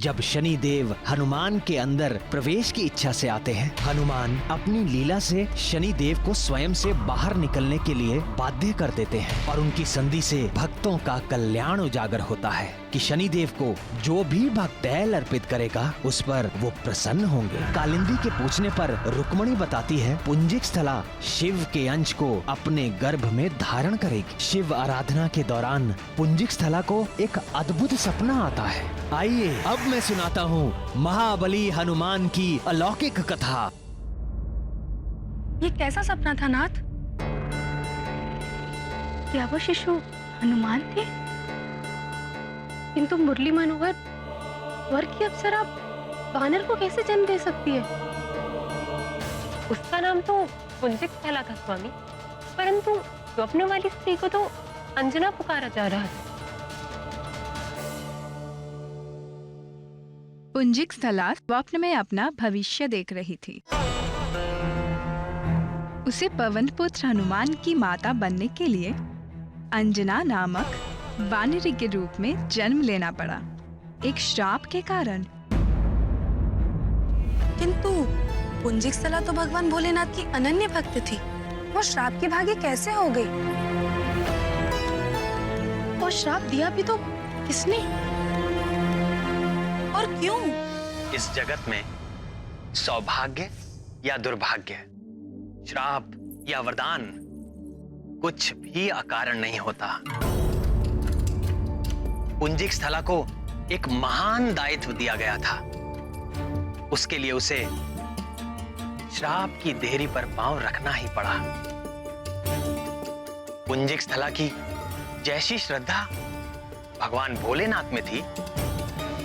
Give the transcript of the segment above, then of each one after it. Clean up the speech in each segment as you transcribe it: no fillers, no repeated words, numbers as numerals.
जब शनि देव हनुमान के अंदर प्रवेश की इच्छा से आते हैं, हनुमान अपनी लीला से शनि देव को स्वयं से बाहर निकलने के लिए बाध्य कर देते हैं और उनकी संधि से भक्तों का कल्याण उजागर होता है कि शनि देव को जो भी भक्त तैल अर्पित करेगा उस पर वो प्रसन्न होंगे। कालिंदी के पूछने पर रुक्मणी बताती है, पुंजिक स्थला शिव के अंश को अपने गर्भ में धारण करेगी। शिव आराधना के दौरान पुंजिक स्थला को एक अद्भुत सपना आता है। आइए अब मैं सुनाता हूँ महाबली हनुमान की अलौकिक कथा। ये कैसा सपना था नाथ? क्या वो शिशु हनुमान थे? किंतु मुरली मनोहर वर की अप्सरा वानर को कैसे जन्म दे सकती है? उसका नाम तो पुंजिक स्थला था स्वामी, परंतु स्वप्न वाली स्त्री को तो अंजना पुकारा जा रहा था। पुंजिक स्थला स्वप्न में अपना भविष्य देख रही थी। उसे पवन पुत्र हनुमान की माता बनने के लिए अंजना नामक वानरी के रूप में जन्म लेना पड़ा, एक श्राप के कारण। किंतु पुंजिक स्थला तो भगवान भोलेनाथ की अनन्य भक्त थी, वो श्राप की भागी कैसे हो गई? और श्राप दिया भी तो किसने और क्यों? इस जगत में सौभाग्य या दुर्भाग्य, श्राप या वरदान कुछ भी अकारण नहीं होता। पुंजिक स्थला को एक महान दायित्व दिया गया था। उसके लिए उसे श्राप की देहरी पर पांव रखना ही पड़ा। पुंजिक स्थला की जैसी श्रद्धा भगवान भोलेनाथ में थी,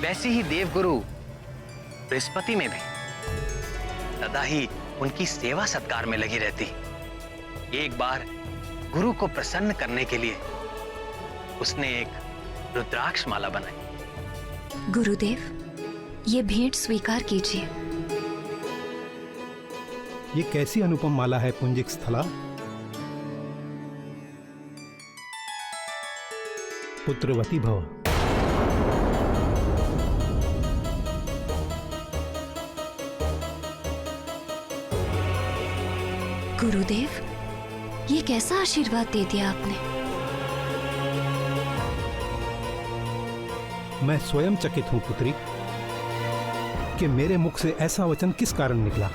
वैसी ही देवगुरु बृहस्पति में भी सदा ही उनकी सेवा सत्कार में लगी रहती। एक बार गुरु को प्रसन्न करने के लिए उसने एक रुद्राक्ष माला बनाई। गुरुदेव, ये भेंट स्वीकार कीजिए। ये कैसी अनुपम माला है पुंजिक स्थला? पुत्रवती भव। गुरुदेव, ये कैसा आशीर्वाद दे दिया आपने? मैं स्वयं चकित हूं पुत्री कि मेरे मुख से ऐसा वचन किस कारण निकला।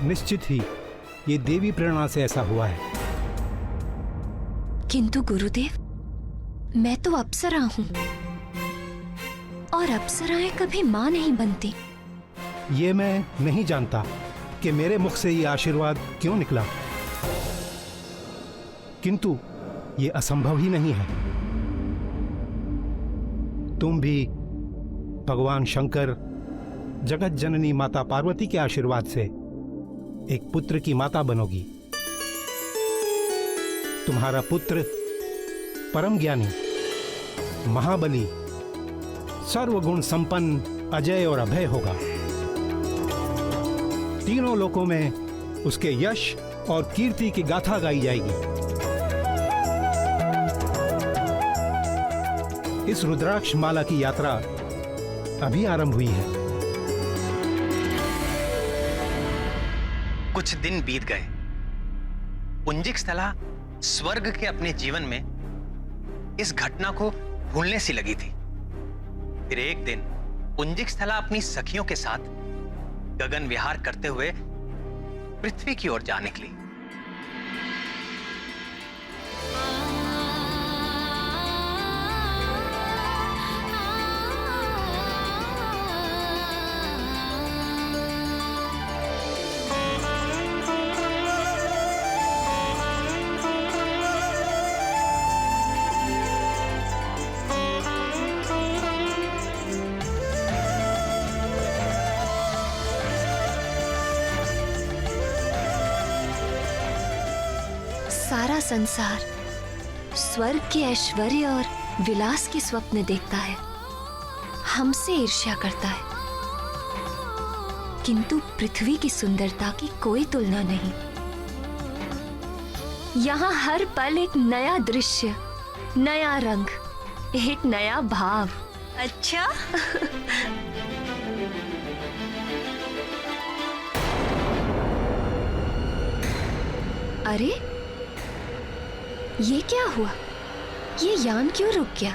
निश्चित ही ये देवी प्रेरणा से ऐसा हुआ है। किंतु गुरुदेव, मैं तो अप्सरा हूं और अप्सराएं कभी मां नहीं बनती। ये मैं नहीं जानता कि मेरे मुख से ये आशीर्वाद क्यों निकला, किंतु ये असंभव ही नहीं है। तुम भी भगवान शंकर, जगत जननी माता पार्वती के आशीर्वाद से एक पुत्र की माता बनोगी। तुम्हारा पुत्र परम ज्ञानी, महाबली, सर्वगुण संपन्न, अजय और अभय होगा। तीनों लोकों में उसके यश और कीर्ति की गाथा गाई जाएगी। इस रुद्राक्ष माला की यात्रा अभी आरंभ हुई है। कुछ दिन बीत गए। पुंजिक स्थला स्वर्ग के अपने जीवन में इस घटना को भूलने सी लगी थी। फिर एक दिन पुंजिक स्थला अपनी सखियों के साथ गगन विहार करते हुए पृथ्वी की ओर जा निकली। सारा संसार स्वर्ग के ऐश्वर्य और विलास के स्वप्न देखता है, हमसे ईर्ष्या करता है, किंतु पृथ्वी की सुंदरता की कोई तुलना नहीं। यहाँ हर पल एक नया दृश्य, नया रंग, एक नया भाव। अच्छा। अरे ये क्या हुआ? ये यान क्यों रुक गया?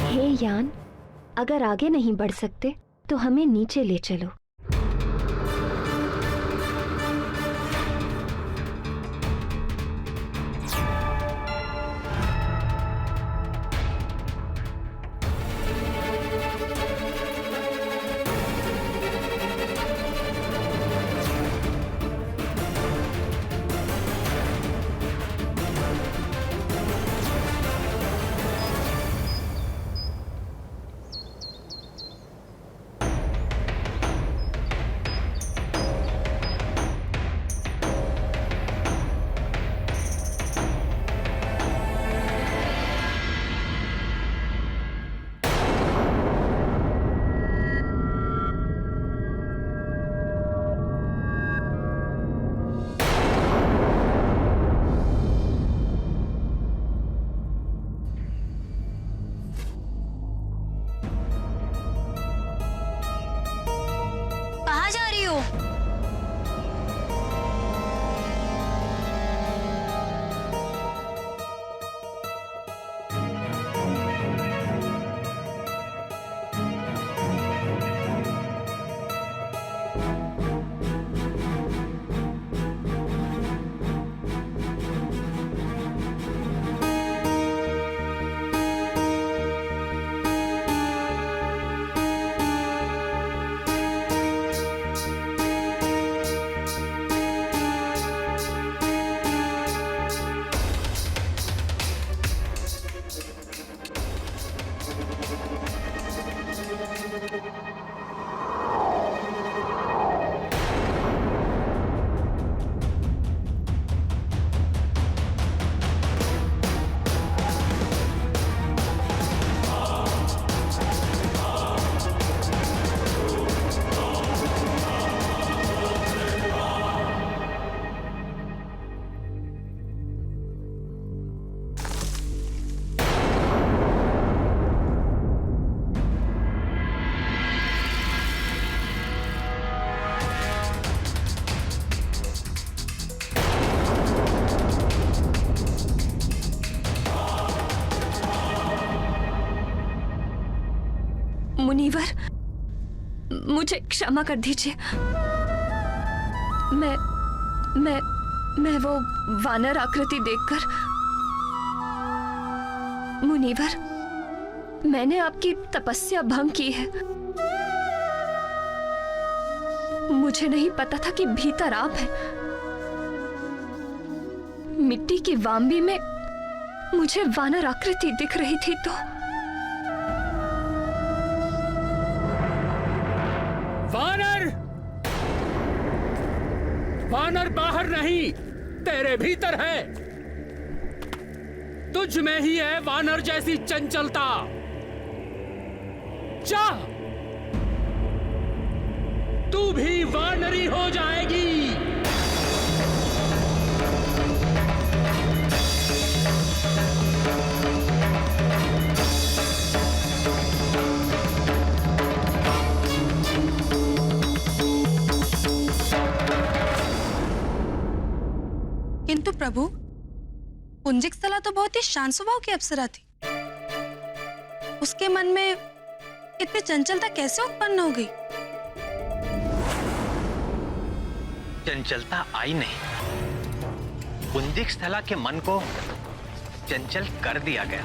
हे यान, अगर आगे नहीं बढ़ सकते तो हमें नीचे ले चलो। कहाँ जा रही हो? मुनीवर, मुझे क्षमा कर दीजिए। मैं वो वानर आकृति देखकर, मुनीवर, मैंने आपकी तपस्या भंग की है। मुझे नहीं पता था कि भीतर आप हैं। मिट्टी की वाम्बी में मुझे वानर आकृति दिख रही थी तो वानर! वानर बाहर नहीं, तेरे भीतर है। तुझ में ही है वानर जैसी चंचलता। जा, तू भी वानरी हो जाएगी। किंतु प्रभु, पुंजिकस्थला तो बहुत ही शांत स्वभाव की अप्सरा थी। उसके मन में इतनी चंचलता कैसे उत्पन्न हो गई? चंचलता आई नहीं, पुंजिकस्थला के मन को चंचल कर दिया गया।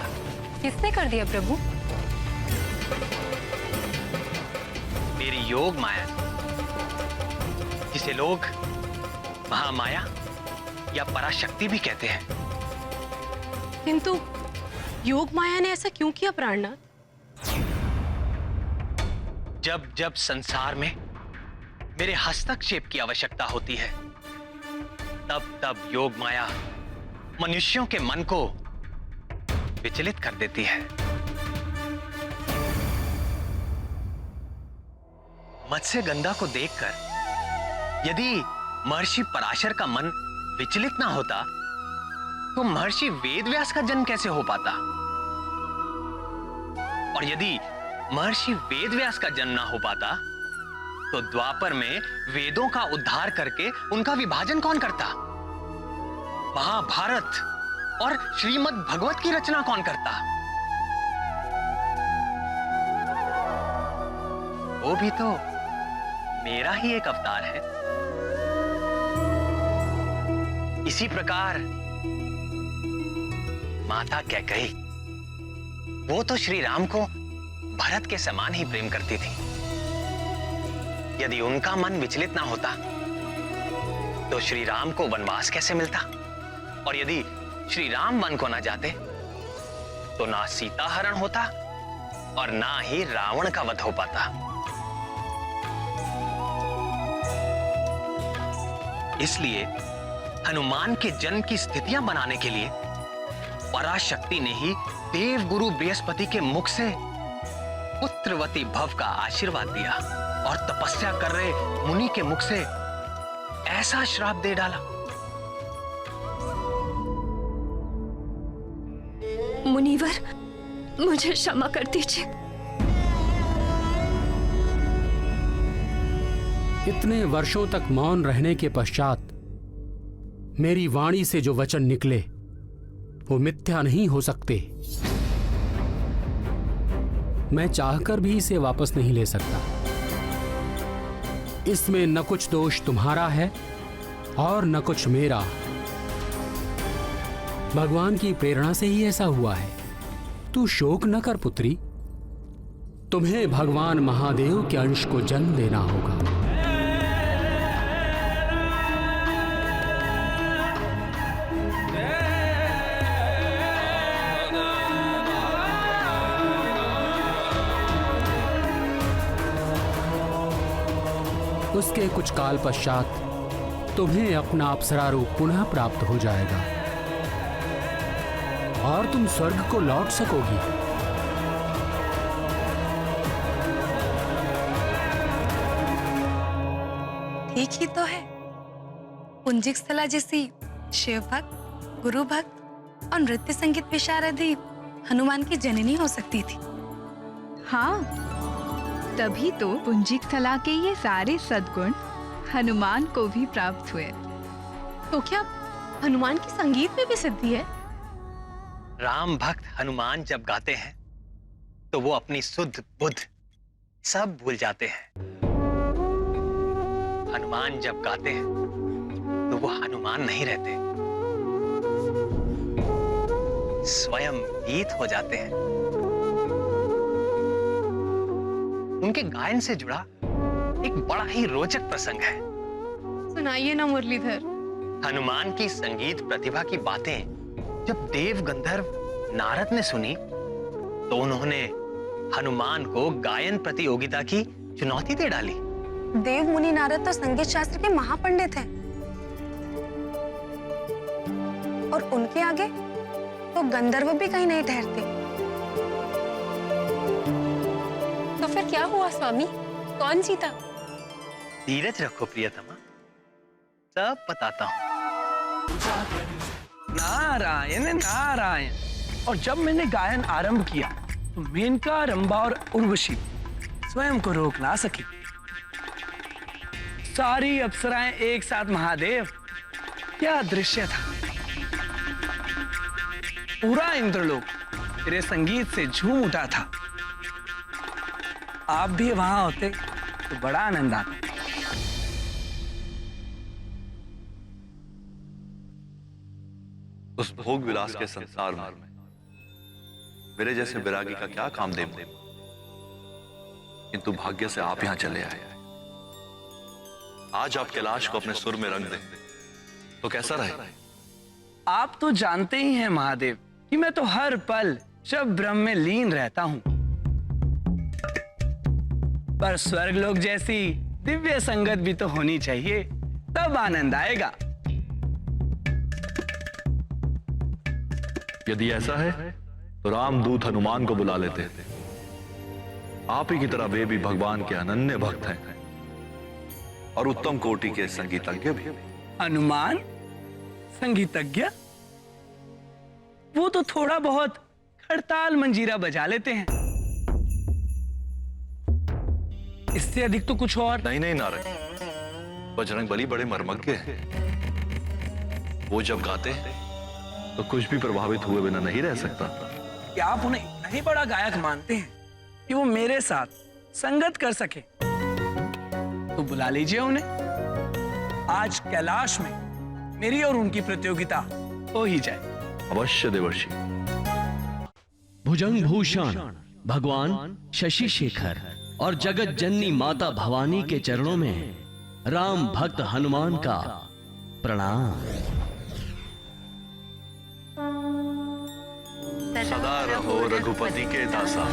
किसने कर दिया प्रभु? मेरी योग माया, जिसे लोग महामाया या पराशक्ति भी कहते हैं। किंतु योग माया ने ऐसा क्यों किया प्राणनाथ? जब जब संसार में मेरे हस्तक्षेप की आवश्यकता होती है, तब तब योग माया मनुष्यों के मन को विचलित कर देती है। मत्स्यगंधा को देखकर यदि महर्षि पराशर का मन विचलित ना होता तो महर्षि वेदव्यास का जन्म कैसे हो पाता? और यदि महर्षि वेदव्यास का जन्म ना हो पाता तो द्वापर में वेदों का उद्धार करके उनका विभाजन कौन करता? महाभारत और श्रीमद् भगवत की रचना कौन करता? वो भी तो मेरा ही एक अवतार है। इसी प्रकार माता कैकेयी, वो तो श्री राम को भरत के समान ही प्रेम करती थी। यदि उनका मन विचलित ना होता तो श्री राम को वनवास कैसे मिलता? और यदि श्री राम वन को ना जाते तो ना सीता हरण होता और ना ही रावण का वध हो पाता। इसलिए हनुमान के जन्म की स्थितियां बनाने के लिए पराशक्ति ने ही देव गुरु बृहस्पति के मुख से पुत्रवती भव का आशीर्वाद दिया और तपस्या कर रहे मुनि के मुख से ऐसा श्राप दे डाला। मुनिवर, मुझे क्षमा कर दीजिए। इतने वर्षों तक मौन रहने के पश्चात मेरी वाणी से जो वचन निकले वो मिथ्या नहीं हो सकते। मैं चाहकर भी इसे वापस नहीं ले सकता। इसमें न कुछ दोष तुम्हारा है और न कुछ मेरा। भगवान की प्रेरणा से ही ऐसा हुआ है। तू शोक न कर पुत्री, तुम्हें भगवान महादेव के अंश को जन्म लेना होगा। उसके कुछ काल पश्चात तुम्हें अपना अप्सरा रूप पुनः प्राप्त हो जाएगा और तुम स्वर्ग को लौट सकोगी। ठीक ही तो है। पुंजिक स्थला जैसी शिव भक्त, गुरु भक्त और नृत्य संगीत विशारदी हनुमान की जननी हो सकती थी। हाँ, तभी तो पुंजिक स्थला के ये सारे सद्गुण हनुमान को भी प्राप्त हुए। तो क्या हनुमान की संगीत में भी सिद्धि है? राम भक्त हनुमान जब गाते हैं तो वो अपनी सुध बुध सब भूल जाते हैं। हनुमान जब गाते हैं तो वो हनुमान नहीं रहते, स्वयं गीत हो जाते हैं। उनके गायन से जुड़ा एक बड़ा ही रोचक प्रसंग है। सुनाइए ना मुरलीधर। हनुमान की संगीत प्रतिभा की बातें जब देव गंधर्व नारद ने सुनी तो उन्होंने हनुमान को गायन प्रतियोगिता की चुनौती दे डाली। देव मुनि नारद तो संगीत शास्त्र के महापंडित हैं और उनके आगे तो गंधर्व भी कहीं नहीं ठहरते। तो फिर क्या हुआ स्वामी? कौन जीता? धीरज रखो प्रियतमा, सब बताता हूँ। नारायण नारायण। और जब मैंने गायन आरंभ किया तो मेनका, रंभा और उर्वशी स्वयं को रोक ना सकी। सारी अप्सराएं एक साथ महादेव, क्या दृश्य था। पूरा इंद्रलोक तेरे संगीत से झूम उठा था। आप भी वहां होते तो बड़ा आनंद आता। उस भोग विलास के संसार में मेरे जैसे बैरागी का क्या काम दे, किंतु भाग्य से आप यहां चले आए। आज आप कैलाश को अपने सुर में रंग दें तो कैसा रहे? आप तो जानते ही हैं महादेव कि मैं तो हर पल शब ब्रह्म में लीन रहता हूं, पर स्वर्गलोक जैसी दिव्य संगत भी तो होनी चाहिए, तब आनंद आएगा। यदि ऐसा है तो रामदूत हनुमान को बुला लेते। आप ही की तरह वे भी भगवान के अनन्य भक्त हैं। और उत्तम कोटि के संगीतज्ञ भी। हनुमान संगीतज्ञ? वो तो थोड़ा बहुत खड़ताल मंजीरा बजा लेते हैं, इससे अधिक तो कुछ और नहीं नहीं नारद, बजरंग बली बड़े मर्मज्ञ हैं। वो जब गाते हैं तो कुछ भी प्रभावित हुए बिना नहीं रह सकता। क्या आप उन्हें इतना ही बड़ा गायक मानते हैं कि वो मेरे साथ संगत कर सके? तो बुला लीजिए उन्हें। आज कैलाश में मेरी और उनकी प्रतियोगिता हो ही जाए। अवश्य देवर्षि। भुजंग भूषण भगवान शशि शेखर और जगत जननी माता भवानी के चरणों में राम भक्त हनुमान का प्रणाम। सदा रहो रघुपति के दासा।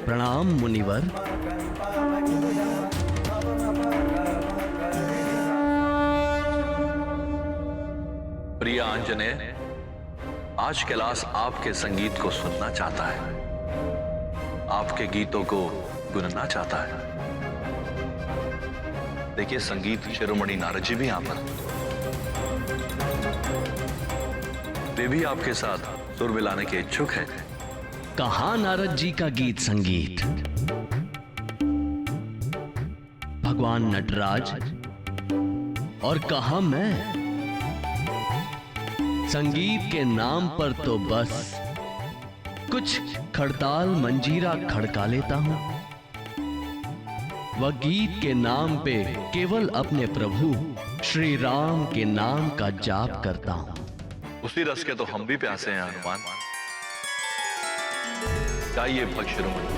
प्रणाम मुनिवर। प्रिय आंजनेय, आज कैलाश आपके संगीत को सुनना चाहता है, आपके गीतों को गुनना चाहता है। देखिए, संगीत शिरोमणि नारद जी भी यहाँ पर, वे भी आपके साथ सुर मिलाने के इच्छुक हैं। कहाँ नारद जी का गीत संगीत? भगवान नटराज और कहाँ मैं? संगीत के नाम पर तो बस कुछ खड़ताल मंजीरा खड़का लेता हूं। वह गीत के नाम पे केवल अपने प्रभु श्री राम के नाम का जाप करता हूं। उसी रस के तो हम भी प्यासे हैं हनुमान। गाइए भक्त शिरोमणि।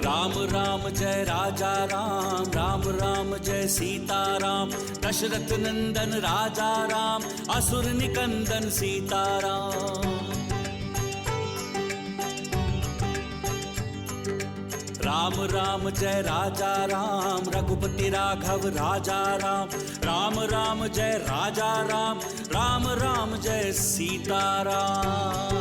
राम राम जय राजा राम, राम राम जय सीता राम। दशरथ नंदन राजा राम, असुर निकंदन सीता राम। राम राम जय राजा राम, रघुपति राघव राजा राम। राम राम जय राजा राम, राम राम जय सीता राम।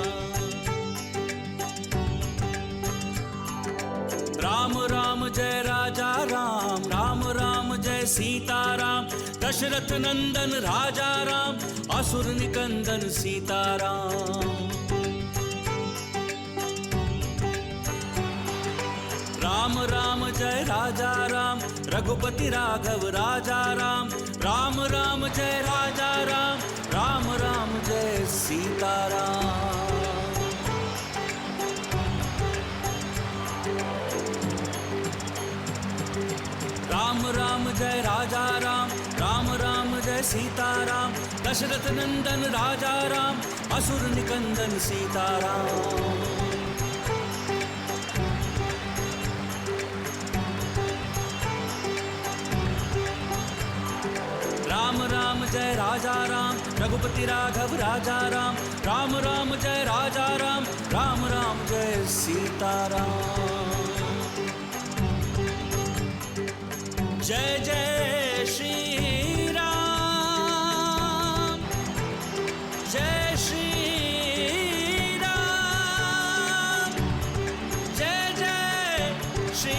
राम राम जय राजा राम, राम राम जय सीता राम। दशरथ नंदन राजा राम, असुर निकंदन सीता राम। राम राम जय राजा राम, रघुपति राघव राजा राम। राम राम जय राजा राम, राम राम जय सीता राम। राम राम जय राजा राम, राम राम जय सीता राम। दशरथ नंदन राजा राम, असुर निकंदन सीता राम। राम राम जय राजा राम, रघुपति राघव राजा राम। राम राम जय राजा राम, राम राम जय सीता राम। जय जय श्री राम, जय श्री राम, जय जय श्री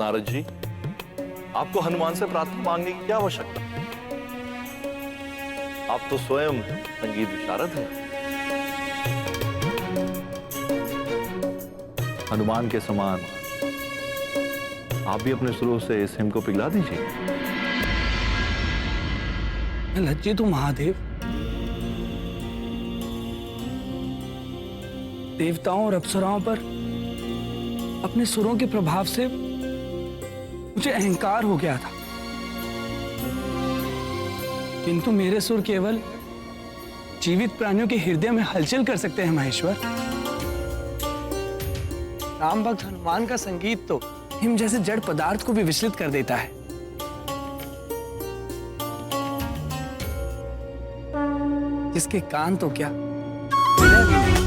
नारद जी, आपको हनुमान से प्रार्थना मांगने की क्या आवश्यकता? आप तो स्वयं संगीत विशारद हैं। हनुमान के समान आप भी अपने सुरों से इस हिम को पिघला दीजिए। लज्जित हूं महादेव। देवताओं और अप्सराओं पर अपने सुरों के प्रभाव से मुझे अहंकार हो गया था, किंतु मेरे सुर केवल जीवित प्राणियों के हृदय में हलचल कर सकते हैं महेश्वर। राम भक्त हनुमान का संगीत तो हिम जैसे जड़ पदार्थ को भी विचलित कर देता है। जिसके कान तो क्या हृदय भी नहीं।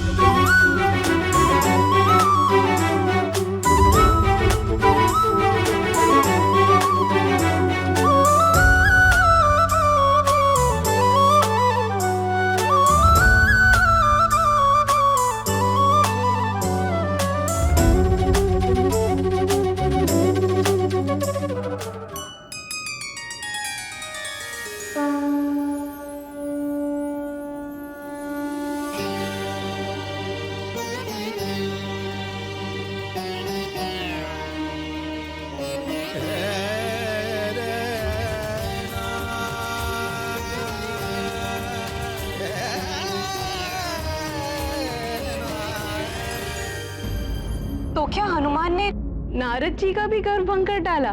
तो क्या हनुमान ने नारद जी का भी गर्व भंग कर डाला?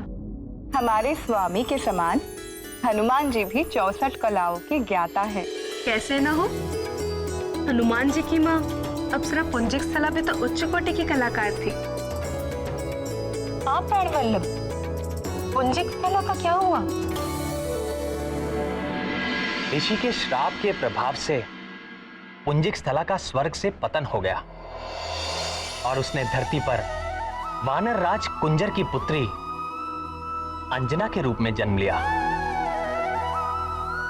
हमारे स्वामी के समान हनुमान जी भी 64 कलाओं के ज्ञाता है। कैसे ना हो, हनुमान जी की माँ अप्सरा पुंजिक स्थला पे तो उच्च कोटि की कलाकार थी। आप प्राणवल्लभ, पुंजिक स्थला का क्या हुआ? ऋषि के श्राप के प्रभाव से पुंजिक स्थला का स्वर्ग से पतन हो गया और उसने धरती पर वानर राज कुंजर की पुत्री अंजना के रूप में जन्म लिया।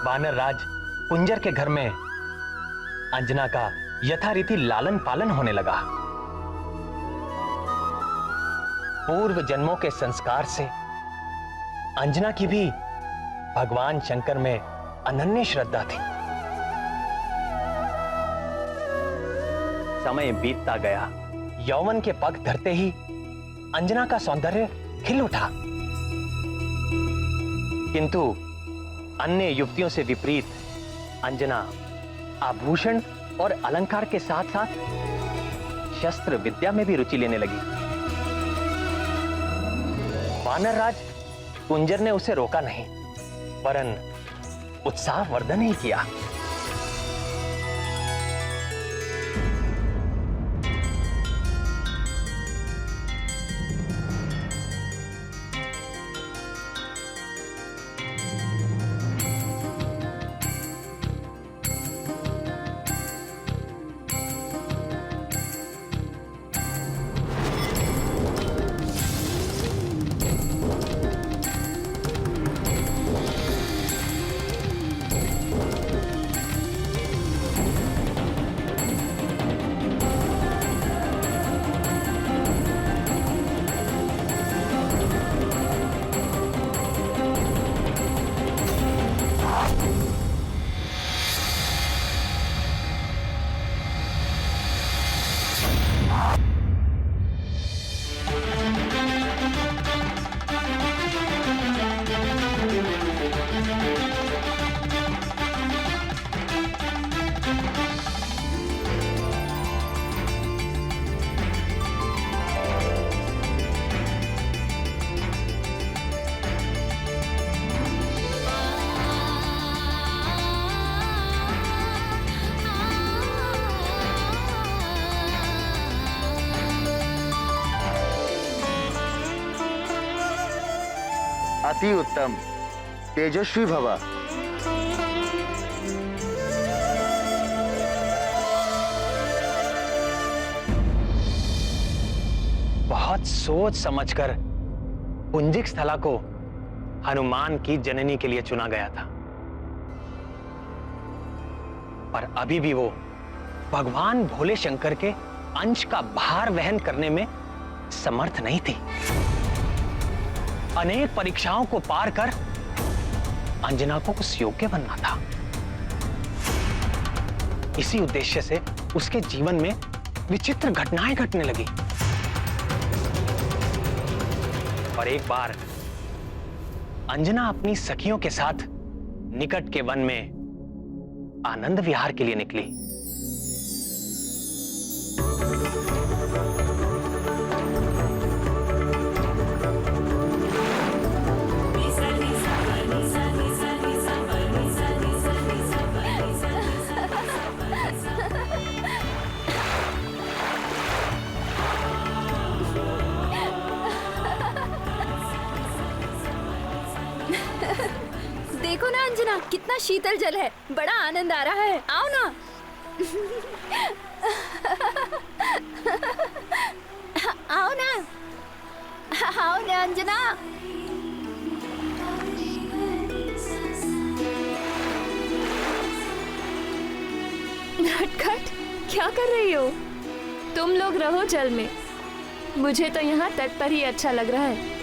वानर राज कुंजर के घर में अंजना का यथारीति लालन पालन होने लगा। पूर्व जन्मों के संस्कार से अंजना की भी भगवान शंकर में अनन्य श्रद्धा थी। समय बीतता गया, यौवन के पग धरते ही अंजना का सौंदर्य खिल उठा, किंतु अन्य युवतियों से विपरीत अंजना आभूषण और अलंकार के साथ साथ शस्त्र विद्या में भी रुचि लेने लगी। वानर राज कुंजर ने उसे रोका नहीं, वरन उत्साह वर्धन ही किया। अति उत्तम, तेजस्वी भवा। बहुत सोच समझकर पुंजिक स्थला को हनुमान की जननी के लिए चुना गया था, पर अभी भी वो भगवान भोले शंकर के अंश का भार वहन करने में समर्थ नहीं थी। अनेक परीक्षाओं को पार कर अंजना को उस योग्य बनना था। इसी उद्देश्य से उसके जीवन में विचित्र घटनाएं घटने लगी और एक बार अंजना अपनी सखियों के साथ निकट के वन में आनंद विहार के लिए निकली। देखो ना अंजना, कितना शीतल जल है, बड़ा आनंद आ रहा है। आओ ना। आओ ना, आओ ना अंजना। नटखट, क्या कर रही हो? तुम लोग रहो जल में, मुझे तो यहाँ तट पर ही अच्छा लग रहा है।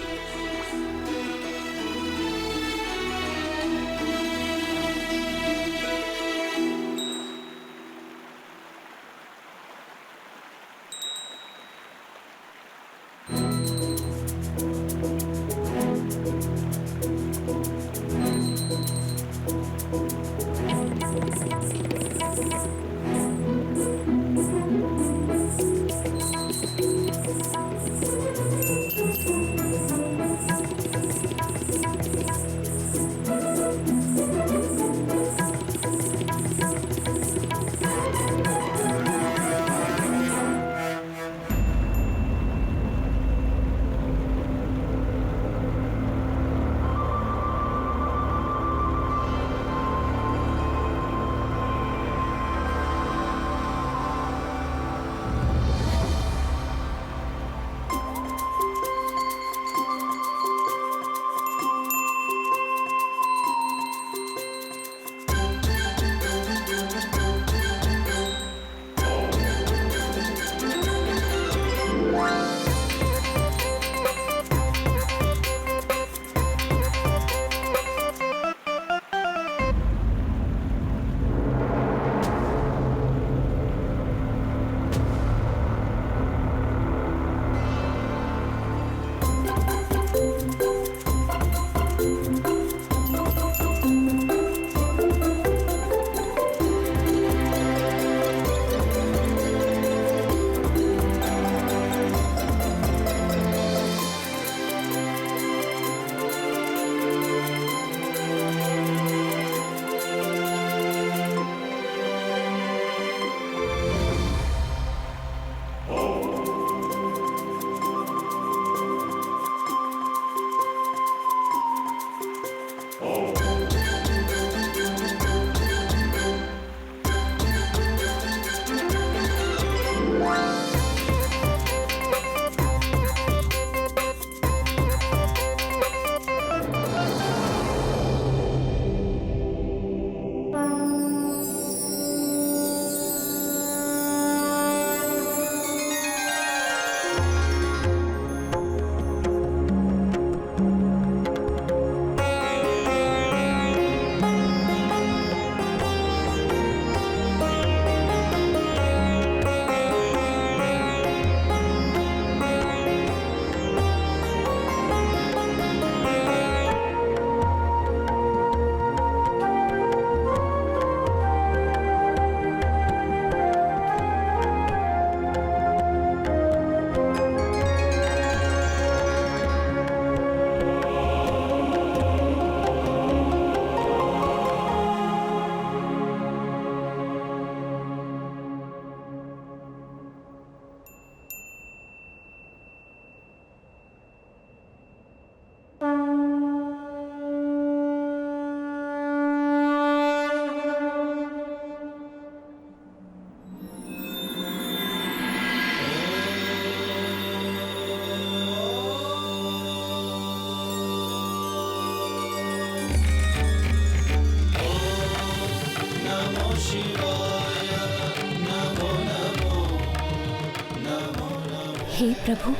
हे प्रभु,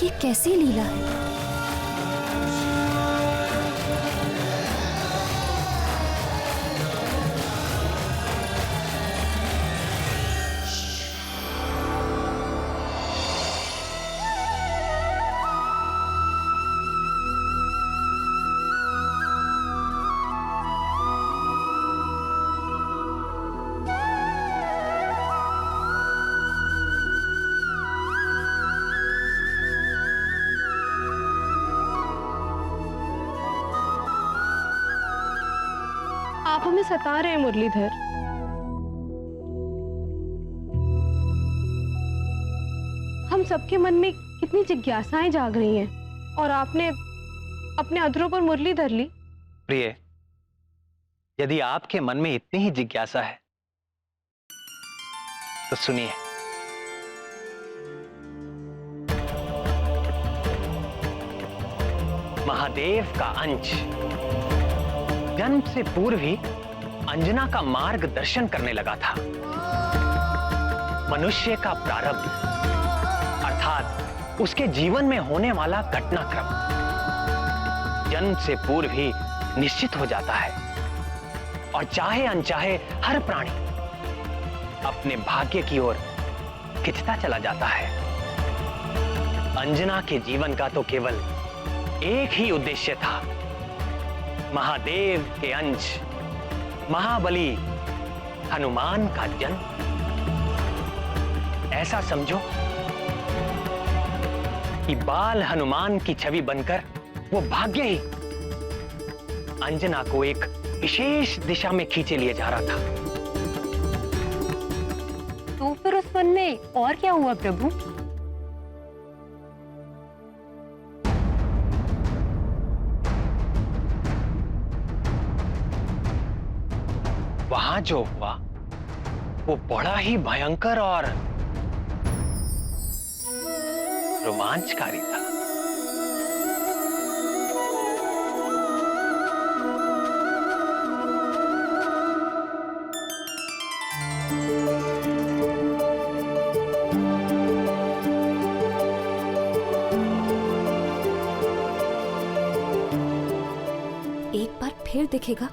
ये कैसी लीला है? आंखों में सता रहे हैं मुरलीधर। हम सबके मन में कितनी जिज्ञासाएं जाग रही हैं और आपने अपने अधरों पर मुरली धर ली। प्रिय, यदि आपके मन में इतनी ही जिज्ञासा है तो सुनिए। महादेव का अंश जन्म से पूर्व ही अंजना का मार्गदर्शन करने लगा था। मनुष्य का प्रारब्ध अर्थात उसके जीवन में होने वाला घटनाक्रम जन्म से पूर्व ही निश्चित हो जाता है और चाहे अनचाहे हर प्राणी अपने भाग्य की ओर खिंचता चला जाता है। अंजना के जीवन का तो केवल एक ही उद्देश्य था, महादेव के अंश महाबली हनुमान का जन्म। ऐसा समझो कि बाल हनुमान की छवि बनकर वो भाग्य ही अंजना को एक विशेष दिशा में खींचे लिए जा रहा था। तो फिर उस वन में और क्या हुआ प्रभु? वहां जो हुआ वो बड़ा ही भयंकर और रोमांचकारी था। एक बार फिर दिखेगा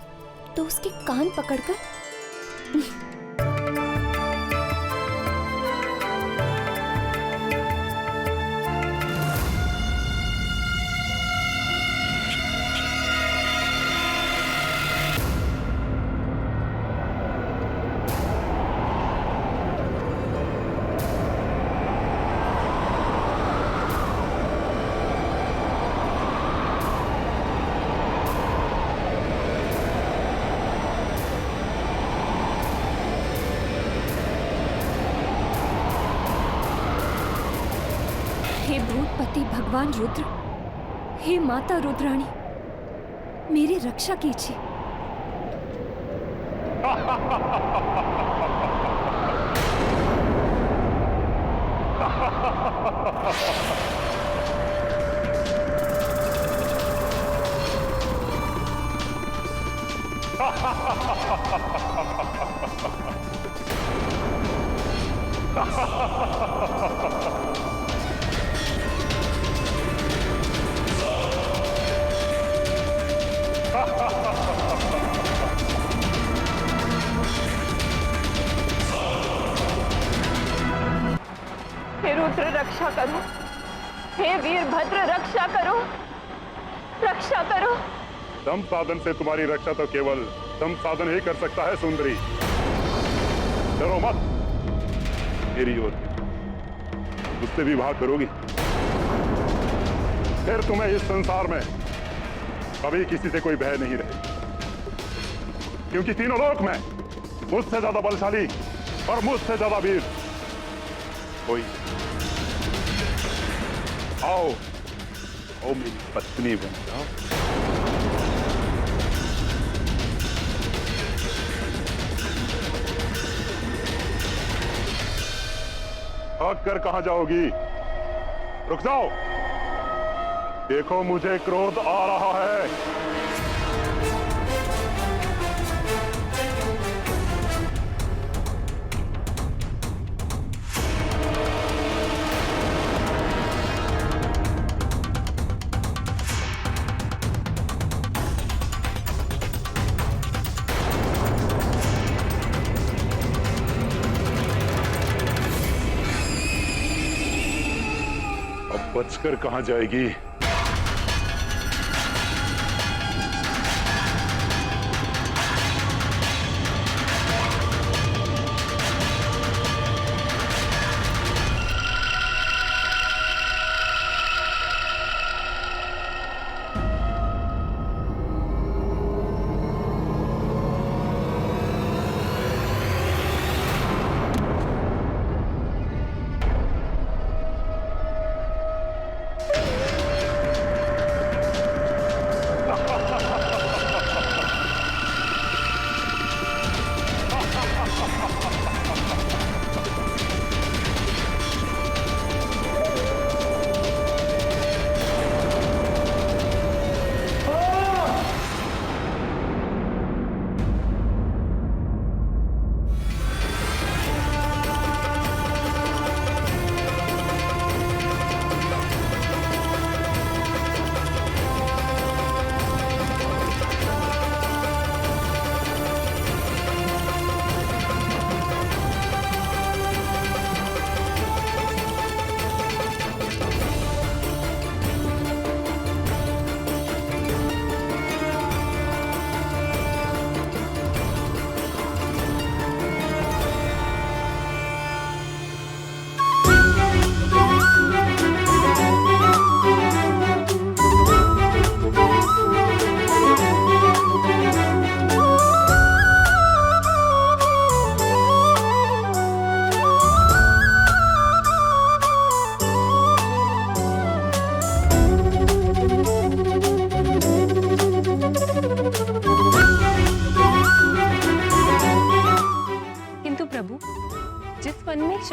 तो उसके कान पकड़कर हे भूतपति भगवान रुद्र, हे माता रुद्राणी, मेरी रक्षा कीजिए। हे रुद्र रक्षा करो, हे वीरभद्र रक्षा करो, रक्षा करो। दम साधन से तुम्हारी रक्षा तो केवल दम साधन ही कर सकता है सुंदरी। डरो मत, मेरी ओर मुझसे विवाह करोगी फिर तुम्हें इस संसार में कभी किसी से कोई भय नहीं रहे, क्योंकि तीनों लोक में मुझसे ज्यादा बलशाली और मुझसे ज्यादा वीर कोई। आओ आओ मेरी पत्नी बन जाओ। भाग कर कहां जाओगी? रुक जाओ, देखो मुझे क्रोध आ रहा है। अब बचकर कहां जाएगी?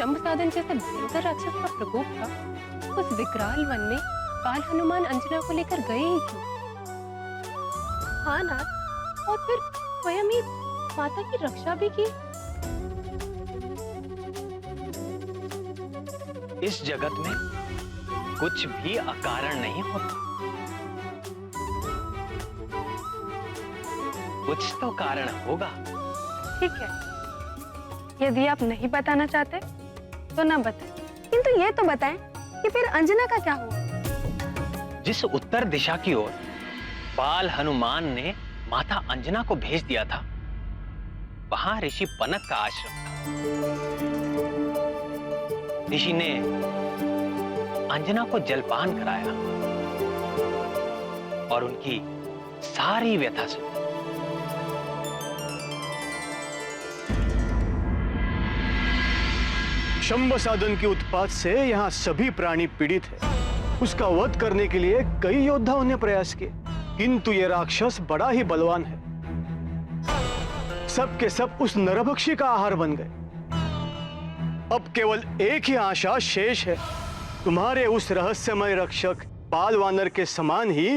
शंभ साधन जैसे भयंकर राक्षस का प्रकोप था, उस विकराल वन में बाल हनुमान अंजना को लेकर गए ही क्यों? हाँ नाथ, और फिर स्वयं ही माता की रक्षा भी की। इस जगत में कुछ भी अकारण नहीं होता, कुछ तो कारण होगा। ठीक है, यदि आप नहीं बताना चाहते तो ना बताएं, किंतु ये तो बताएं कि फिर अंजना का क्या हुआ? जिस उत्तर दिशा की ओर बाल हनुमान ने माता अंजना को भेज दिया था, वहां ऋषि पनक का आश्रम था। ऋषि ने अंजना को जलपान कराया और उनकी सारी व्यथा सुनी। शंभ साधन के उत्पात से यहाँ सभी प्राणी पीड़ित है। उसका वध करने के लिए कई योद्धाओं ने प्रयास किए, किंतु ये राक्षस बड़ा ही बलवान है। सब के सब उस नरभक्षी का आहार बन गए। अब केवल एक ही आशा शेष है, तुम्हारे उस रहस्यमय रक्षक बाल वानर के समान ही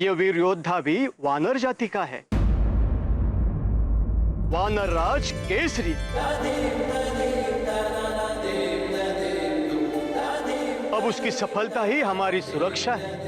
यह वीर योद्धा भी वानर जाति का है, वानर राज केसरी। अब उसकी सफलता ही हमारी सुरक्षा है।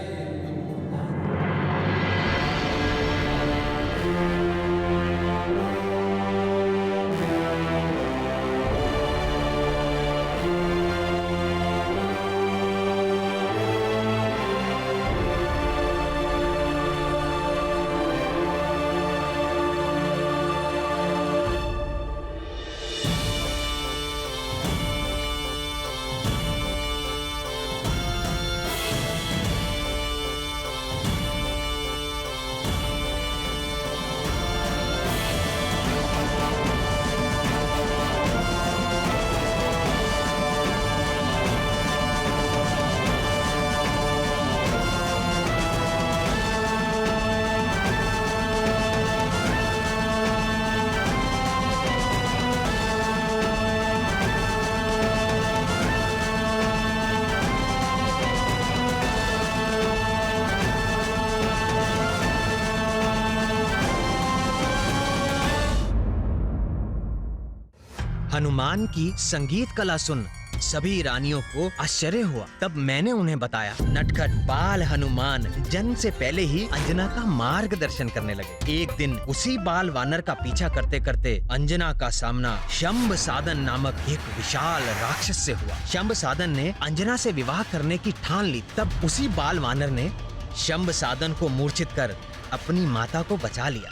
हनुमान की संगीत कला सुन सभी रानियों को आश्चर्य हुआ। तब मैंने उन्हें बताया, नटखट बाल हनुमान जन्म से पहले ही अंजना का मार्गदर्शन करने लगे। एक दिन उसी बाल वानर का पीछा करते करते अंजना का सामना शंभ साधन नामक एक विशाल राक्षस से हुआ। शंभ साधन ने अंजना से विवाह करने की ठान ली। तब उसी बाल वानर ने शंभ साधन को मूर्छित कर अपनी माता को बचा लिया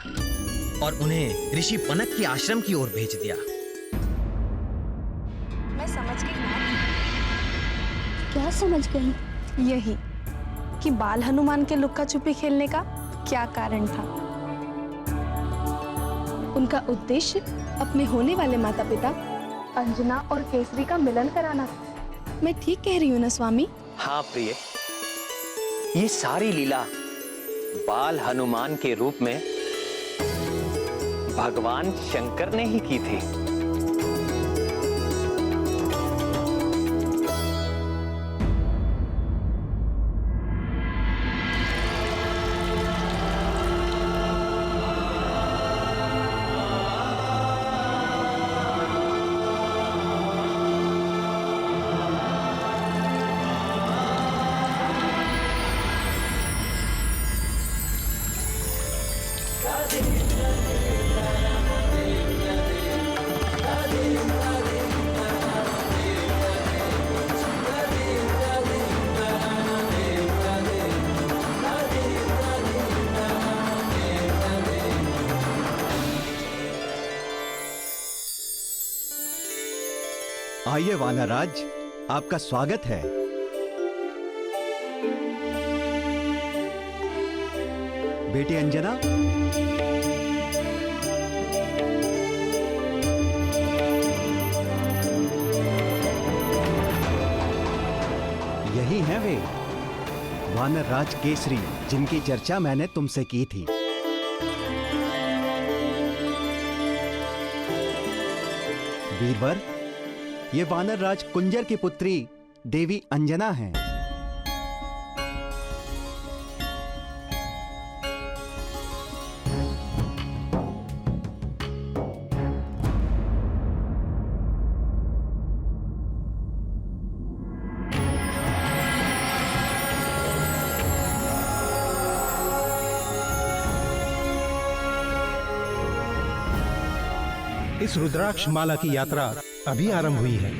और उन्हें ऋषि पनक के आश्रम की ओर भेज दिया। मैं समझ गई ना। क्या समझ गई? यही कि बाल हनुमान के लुक्का छुपी खेलने का क्या कारण था। उनका उद्देश्य अपने होने वाले माता पिता अंजना और केसरी का मिलन कराना था। मैं ठीक कह रही हूँ ना स्वामी? हाँ प्रिय, ये सारी लीला बाल हनुमान के रूप में भगवान शंकर ने ही की थी। आइए वानरराज, आपका स्वागत है। बेटी अंजना, यही हैं वे वानरराज केसरी, जिनकी चर्चा मैंने तुमसे की थी। वीरवर, ये वानर राज कुंजर की पुत्री देवी अंजना हैं। इस रुद्राक्ष माला की यात्रा अभी आरंभ हुई है।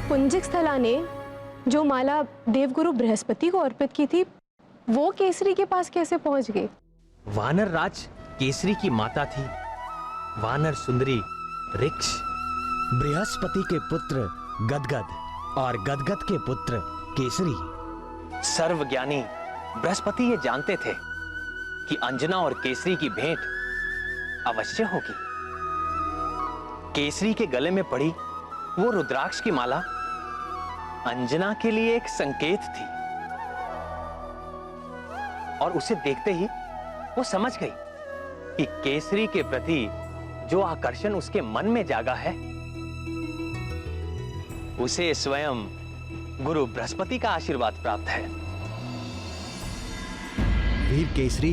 पुंजिक स्थला ने जो माला देवगुरु बृहस्पति को अर्पित की थी, वो केसरी के पास कैसे पहुंच गई? वानर राज केसरी की माता थी वानर सुंदरी ऋक्ष। बृहस्पति के पुत्र गदगद और गदगद के पुत्र केसरी। सर्वज्ञानी बृहस्पति ये जानते थे कि अंजना और केसरी की भेंट अवश्य होगी। केसरी के गले में पड़ी वो रुद्राक्ष की माला अंजना के लिए एक संकेत थी और उसे देखते ही वो समझ गई कि केसरी के प्रति जो आकर्षण उसके मन में जागा है उसे स्वयं गुरु बृहस्पति का आशीर्वाद प्राप्त है। वीर केसरी,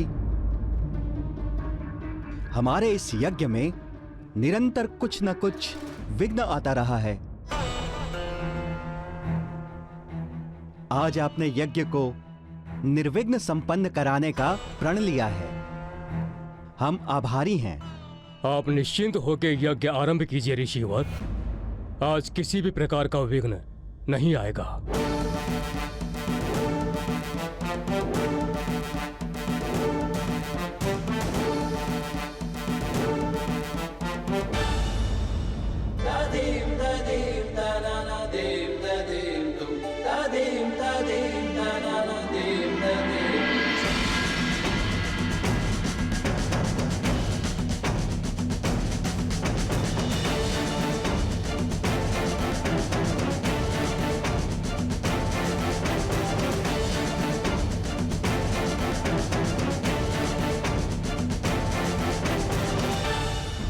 हमारे इस यज्ञ में निरंतर कुछ न कुछ विघ्न आता रहा है। आज आपने यज्ञ को निर्विघ्न संपन्न कराने का प्रण लिया है। हम आभारी हैं। आप निश्चिंत होकर यज्ञ आरंभ कीजिए ऋषिवर। आज किसी भी प्रकार का विघ्न नहीं आएगा।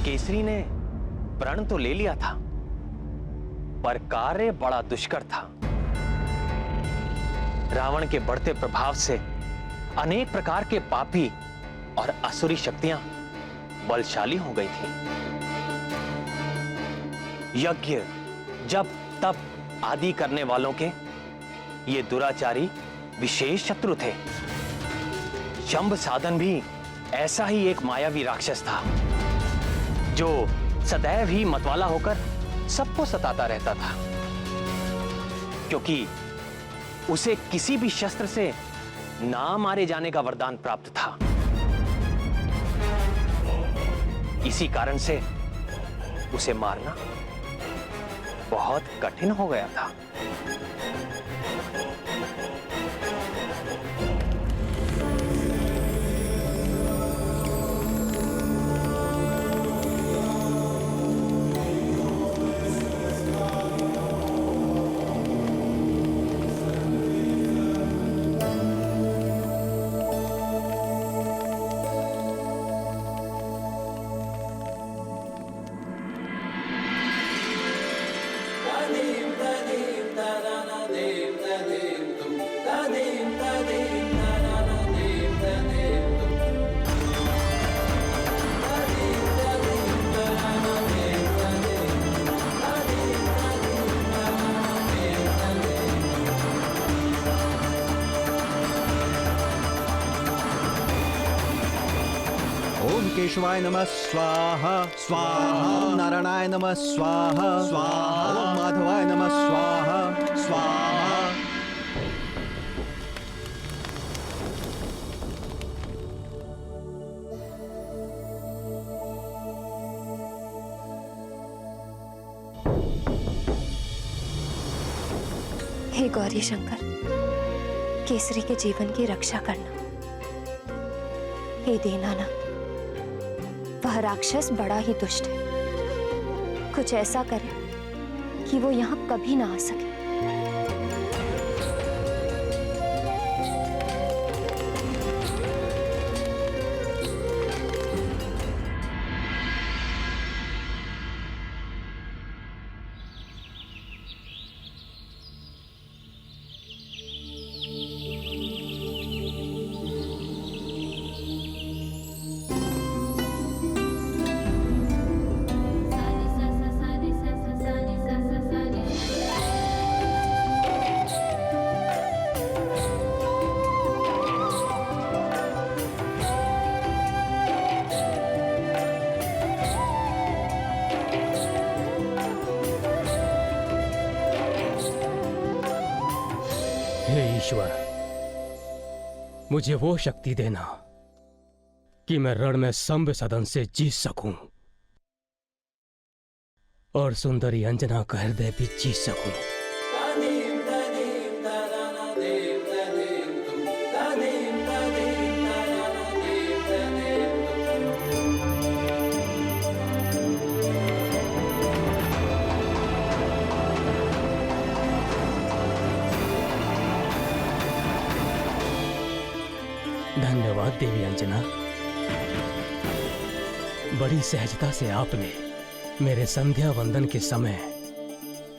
केसरी ने प्रण तो ले लिया था पर कार्य बड़ा दुष्कर था। रावण के बढ़ते प्रभाव से अनेक प्रकार के पापी और असुरी शक्तियां बलशाली हो गई थी। यज्ञ जब तप आदि करने वालों के ये दुराचारी विशेष शत्रु थे। शंभ साधन भी ऐसा ही एक मायावी राक्षस था जो सदैव ही मतवाला होकर सबको सताता रहता था, क्योंकि उसे किसी भी शस्त्र से ना मारे जाने का वरदान प्राप्त था। इसी कारण से उसे मारना बहुत कठिन हो गया था। ओम केशवाय नमः स्वाहा स्वाहा। ओम नारायणाय नमः स्वाहा स्वाहा। ओम माधवाय नमः स्वाहा स्वाहा। हे गौरी शंकर, केसरी के जीवन की रक्षा करना। हे दीनानाथ, वह राक्षस बड़ा ही दुष्ट है। कुछ ऐसा करे कि वो यहाँ कभी ना आ सके। ईश्वर, मुझे वो शक्ति देना कि मैं रण में सभ्य सदन से जीत सकूं और सुंदरी अंजना का हृदय भी जीत सकूं। धन्यवाद देवी अंजना। बड़ी सहजता से आपने मेरे संध्या वंदन के समय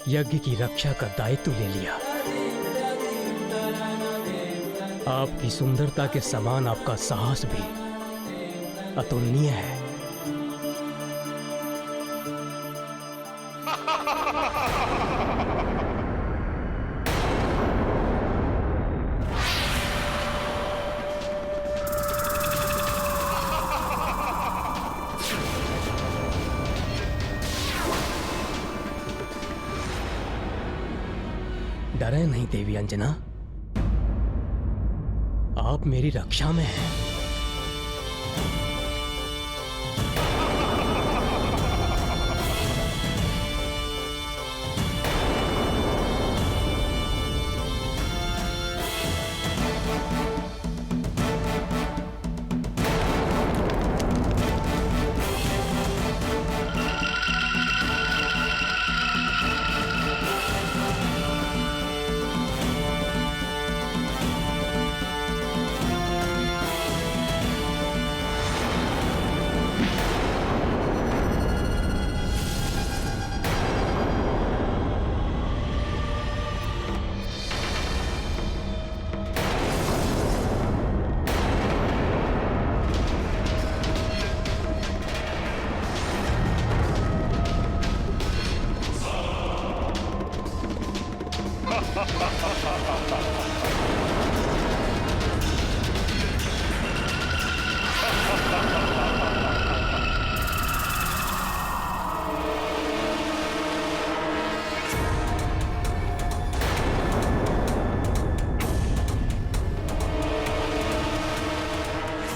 यज्ञ की रक्षा का दायित्व ले लिया। आपकी सुंदरता के समान आपका साहस भी अतुलनीय है। डरे नहीं देवी अंजना, आप मेरी रक्षा में हैं।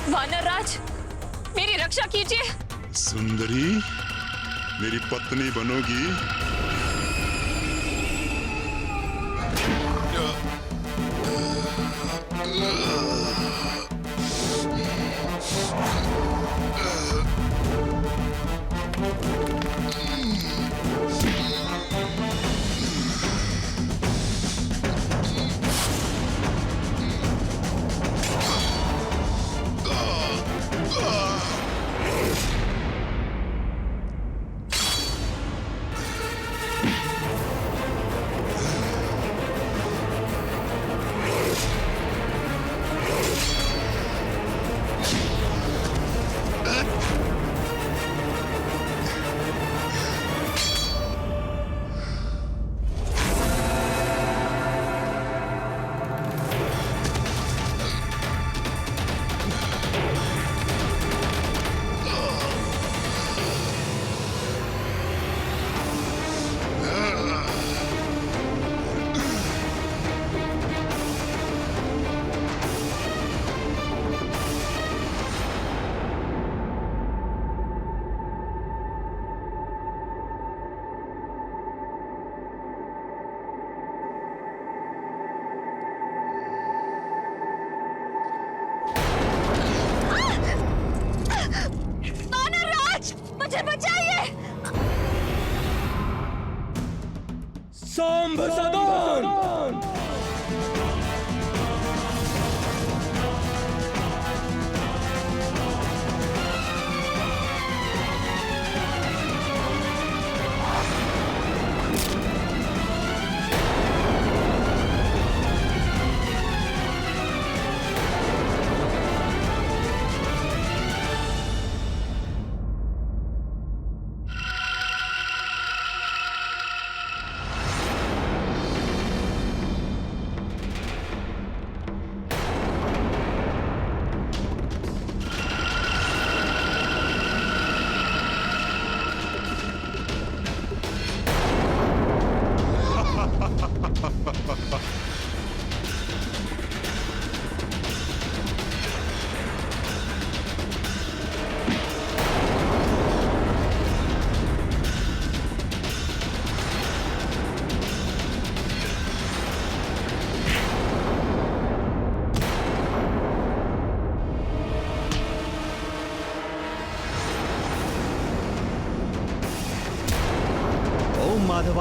वानरराज, मेरी रक्षा कीजिए। सुंदरी, मेरी पत्नी बनोगी? मुझे बचाइए। सभ्य सदन!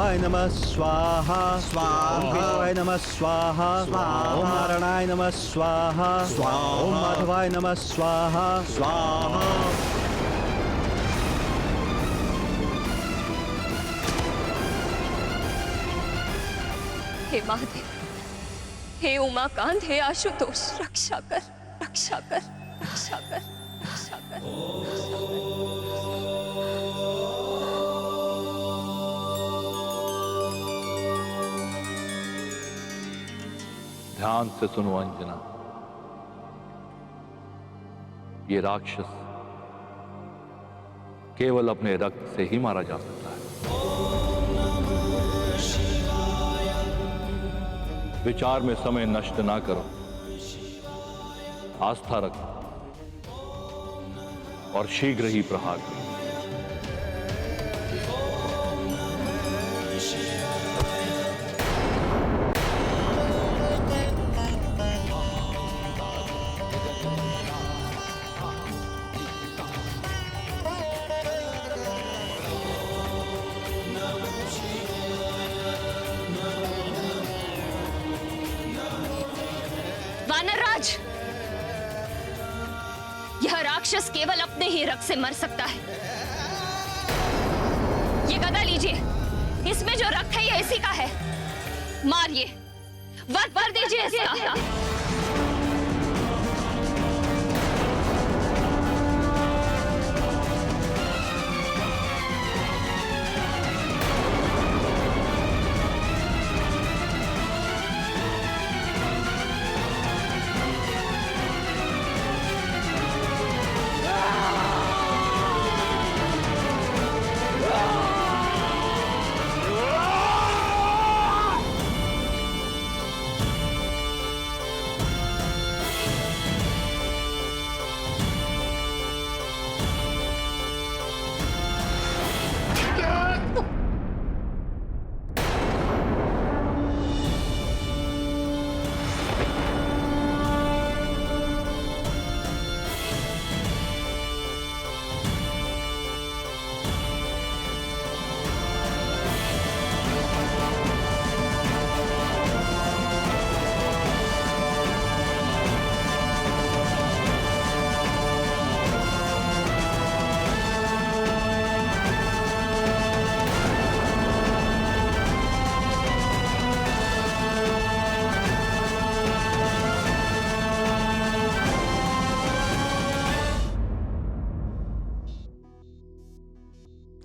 माधवाय नमः स्वाहा स्वाहा ओम केशवाय नमः स्वाहा स्वाहा ओम नारायणाय नमः स्वाहा स्वाहा ओम माधवाय नमः स्वाहा स्वाहा। हे महादेव, हे उमाकांत, हे आशुतोष, रक्षा कर, रक्षा कर, रक्षा कर, रक्षा कर। ध्यान से सुनो अंजना, ये राक्षस केवल अपने रक्त से ही मारा जा सकता है। विचार में समय नष्ट ना करो, आस्था रखो और शीघ्र ही प्रहार करो। वानरराज, यह राक्षस केवल अपने ही रक्त से मर सकता है। ये गदा लीजिए, इसमें जो रक्त है ये इसी का है। मारिए, वध भर दीजिए इसका।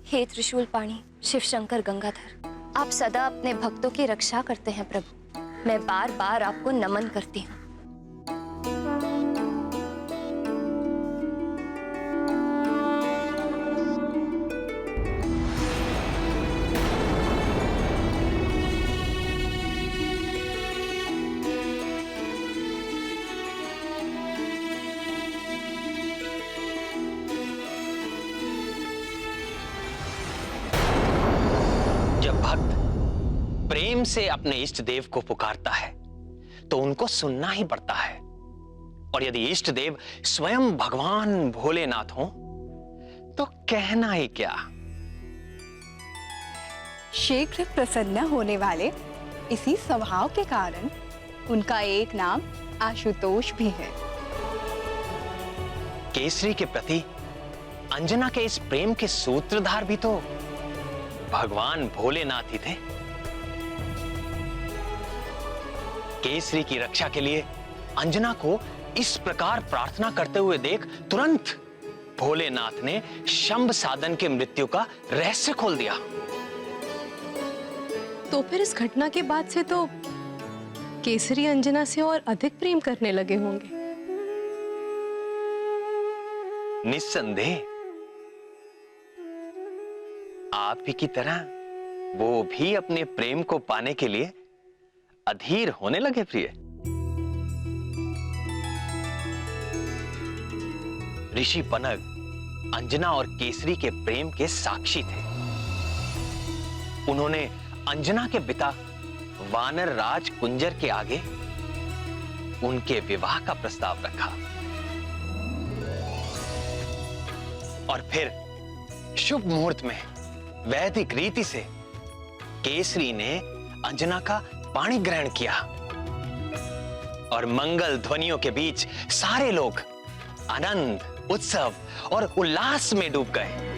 हे त्रिशूल पाणी शिव शंकर गंगाधर, आप सदा अपने भक्तों की रक्षा करते हैं प्रभु। मैं बार बार आपको नमन करती हूँ। प्रेम से अपने इष्ट देव को पुकारता है तो उनको सुनना ही पड़ता है। और यदि इष्ट देव स्वयं भगवान भोलेनाथ हो तो कहना ही क्या। शीघ्र प्रसन्न होने वाले इसी स्वभाव के कारण उनका एक नाम आशुतोष भी है। केसरी के प्रति अंजना के इस प्रेम के सूत्रधार भी तो भगवान भोलेनाथ ही थे। केसरी की रक्षा के लिए अंजना को इस प्रकार प्रार्थना करते हुए देख तुरंत भोलेनाथ ने शंभ साधन के मृत्यु का रहस्य खोल दिया। तो फिर इस घटना के बाद से तो केसरी अंजना से और अधिक प्रेम करने लगे होंगे। निस्संदेह आप ही की तरह वो भी अपने प्रेम को पाने के लिए अधीर होने लगे प्रिय। ऋषि पनग अंजना और केसरी के प्रेम के साक्षी थे। उन्होंने अंजना के पिता वानर राज कुंजर के आगे उनके विवाह का प्रस्ताव रखा और फिर शुभ मुहूर्त में वैदिक रीति से केसरी ने अंजना का पाणी ग्रहण किया और मंगल ध्वनियों के बीच सारे लोग आनंद, उत्सव और उल्लास में डूब गए।